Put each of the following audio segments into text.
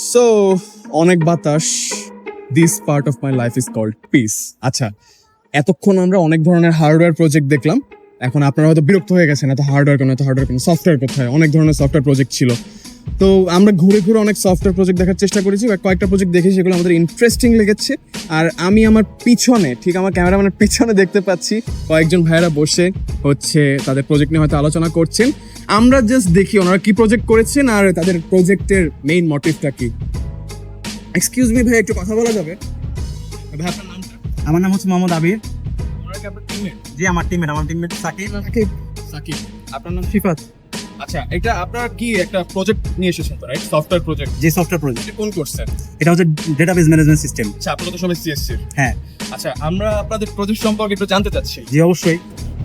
So অনেক বাতাস, this part of my life is called peace. আচ্ছা, এতক্ষণ আমরা অনেক ধরনের হার্ডওয়্যার প্রজেক্ট দেখলাম। এখন আপনারা হয়তো বিরক্ত হয়ে গেছেন, এত হার্ডওয়্যার কোনো সফটওয়্যার কোথায়, অনেক ধরনের সফটওয়্যার প্রজেক্ট ছিল। তো আমরা ঘুরে ঘুরে অনেক সফটওয়্যার প্রজেক্ট দেখার চেষ্টা করেছি, কয়েকটা প্রজেক্ট দেখেছি যেগুলো আমাদের ইন্টারেস্টিং লেগেছে। আর আমি আমার পিছনে, ঠিক আমার ক্যামেরাম্যানের পিছনে দেখতে পাচ্ছি কয়েকজন ভাইয়েরা বসে হচ্ছে তাদের প্রজেক্ট নিয়ে হয়তো আলোচনা করছেন। আমরা জাস্ট দেখি ওনারা কি প্রজেক্ট করেছেন আর তাদের প্রজেক্টের মেইন মোটিভটা কি। এক্সকিউজ মি ভাই, একটু কথা বলা যাবে? ভাই আপনার নামটা? আমার নাম হচ্ছে মোহাম্মদ আবির। ওনারা কি আপনার টিমমেট? জি, আমার টিমমেট সাকিব। সাকিব। আপনার নাম শিফাত। আচ্ছা, এটা আপনারা কি একটা প্রজেক্ট নিয়ে এসেছেন তো, রাইট? Software project. যে সফটওয়্যার প্রজেক্ট, এটা কোন কোর্সের? এটা হচ্ছে ডেটাবেস ম্যানেজমেন্ট সিস্টেম। আচ্ছা, আপনারা তো সবাই সিএসসি। হ্যাঁ আচ্ছা, আমরা আপনাদের প্রজেক্ট সম্পর্কে একটু জানতে চাচ্ছি। জি অবশ্যই।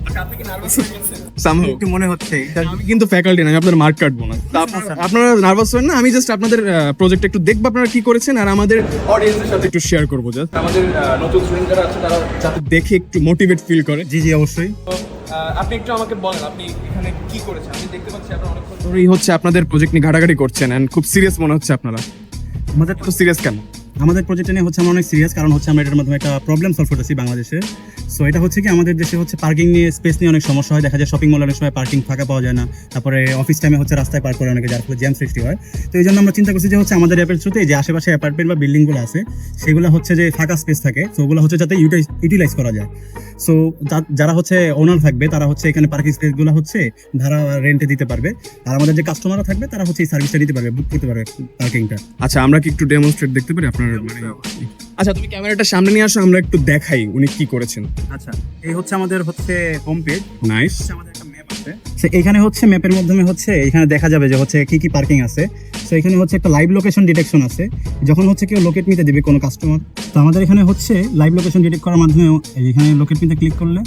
আচ্ছা, আপনি কি নার্ভাস হয়ে গেছেন? Somehow. একটু মনে হচ্ছে আমি কিন্তু ফ্যাকাল্টি না, আমি আপনাদের মার্ক কাটবো না। তা আপনারা নার্ভাস হন না, আমি জাস্ট আপনাদের প্রজেক্ট একটু দেখবো আপনারা কি করেছেন, আর আমাদের অডিয়েন্সের সাথে একটু শেয়ার করবো। জাস্ট আমাদের নতুন স্টুডেন্ট যারা আছে তারা যাতে দেখে একটু মোটিভেট ফিল করে। জি অবশ্যই। আপনি একটু আমাকে বলেন, আপনি এখানে কি করেছেন? আমি দেখতে পাচ্ছি আপনারা অনেকক্ষণ ধরেই হচ্ছে আপনাদের প্রজেক্ট নিয়ে ঘাটাঘাটি করছেন, এন্ড খুব সিরিয়াস মনে হচ্ছে আপনারা। আমাদের তো সিরিয়াস কেন? আমাদের প্রজেক্টটা নিয়ে হচ্ছে আমরা অনেক সিরিয়াস, কারণ হচ্ছে আমরা এটার মাধ্যমে একটা প্রবলেম সলভ করতেছি বাংলাদেশে। সো এটা হচ্ছে কি, আমাদের দেশে হচ্ছে পার্কিং নিয়ে, স্পেস নিয়ে অনেক সমস্যা হয়। দেখা যায় শপিং মলে অনেক সময় পার্কিং ফাঁকা পাওয়া যায় না, তারপরে অফিস টাইমে হচ্ছে রাস্তায় পার্ক করে অনেকে, যার ফলে জ্যাম সৃষ্টি হয়। তো এই জন্য আমরা চিন্তা করছি যে হচ্ছে আমাদের অ্যাপের থ্রুতে যে আশেপাশে অ্যাপার্টমেন্ট বা বিল্ডিংগুলো আছে সেগুলো হচ্ছে যে ফাঁকা স্পেস থাকে, তো ওগুলো হচ্ছে যাতে ইউটিলাইজ করা যায়। সো যারা হচ্ছে ওনার থাকবে তারা হচ্ছে এখানে পার্কিং স্পেসগুলো হচ্ছে ভাড়া রেন্টে দিতে পারবে, আর আমাদের যে কাস্টমাররা থাকবে তারা হচ্ছে এই সার্ভিসটা নিতে পারবে, বুক করতে পারবে পার্কিংটা। আচ্ছা, আমরা কি একটু ডেমনস্ট্রেট দেখতে পারি আপনার মানে? আচ্ছা, তুমি ক্যামেরাটা সামনে নিয়ে আসো, আমরা একটু দেখাই উনি কি করেছেন। আচ্ছা, এই হচ্ছে আমাদের হচ্ছে হোম পেজ। নাইস। আমাদের একটা ম্যাপ আছে, এখানে হচ্ছে ম্যাপের মাধ্যমে হচ্ছে এখানে দেখা যাবে যে হচ্ছে কি কি পার্কিং আছে। তো এখানে হচ্ছে একটা লাইভ লোকেশন ডিটেকশন আছে, যখন হচ্ছে কেউ লোকেট নিতে দেবে কোনো কাস্টমার, তো আমাদের এখানে হচ্ছে লাইভ লোকেশন ডিটেক্ট করার মাধ্যমে এখানে লোকেট নিতে ক্লিক করলে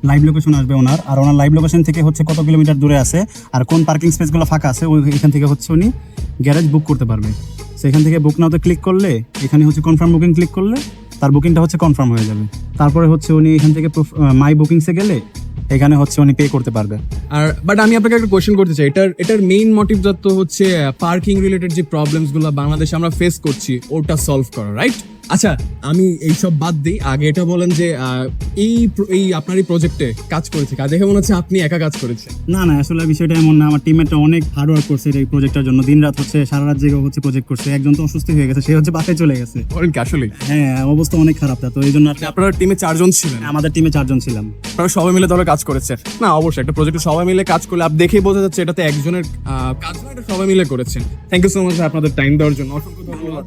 লাইভ লোকেশন আসবে ওনার, আর ওনার লাইভ লোকেশন থেকে হচ্ছে কত কিলোমিটার দূরে আছে আর কোন পার্কিং স্পেসগুলো ফাঁকা আছে এখান থেকে হচ্ছে উনি গ্যারেজ বুক করতে পারবে। সেখান থেকে বুক নাওতে ক্লিক করলে এখানে হচ্ছে কনফার্ম বুকিং ক্লিক করলে তার বুকিংটা হচ্ছে কনফার্ম হয়ে যাবে। তারপরে হচ্ছে উনি এখান থেকে মাই বুকিংসে গেলে এখানে হচ্ছে উনি পে করতে পারবে। আর বাট আমি আপনাকে একটা কোয়েশ্চেন করতে চাই, এটার মেইন মোটিভ যত হচ্ছে পার্কিং রিলেটেড যে প্রবলেমসগুলো বাংলাদেশে আমরা ফেস করছি ওটা সলভ করা, রাইট? আচ্ছা, আমি এইসব বাদ দিই, আগে এটা বলেন যে এই আপনার এই প্রজেক্টে কাজ করেছে, কাজ দেখে মনে হচ্ছে আপনি একা কাজ করেছেন। না আসলে বিষয়টা এমন না, আমার টিমমেটটা অনেক হার্ড ওয়ার্ক করছে এই প্রজেক্টটার জন্য, দিন রাত হচ্ছে সারা রাত জেগে হচ্ছে প্রজেক্ট করছে। একজন তো অসুস্থ হয়ে গেছে, সে হচ্ছে বাসায় চলে গেছে। বলেন কি আসলে? হ্যাঁ, অবস্থা অনেক খারাপ, তো এই জন্য আপনার টিমে 4 জন ছিলেন? আমাদের টিমে 4 জন ছিলাম। আপনারা সবাই মিলে তাহলে কাজ করেছেন? না অবশ্যই, একটা প্রজেক্টে সবাই মিলে কাজ করলে আপনি দেখেই বোঝা যাচ্ছে এটাতে একজনের কাজ না, এটা সবাই মিলে করেছেন। থ্যাংক ইউ সো মাচ আপনাদের টাইম দেওয়ার জন্য, অসংখ্য ধন্যবাদ।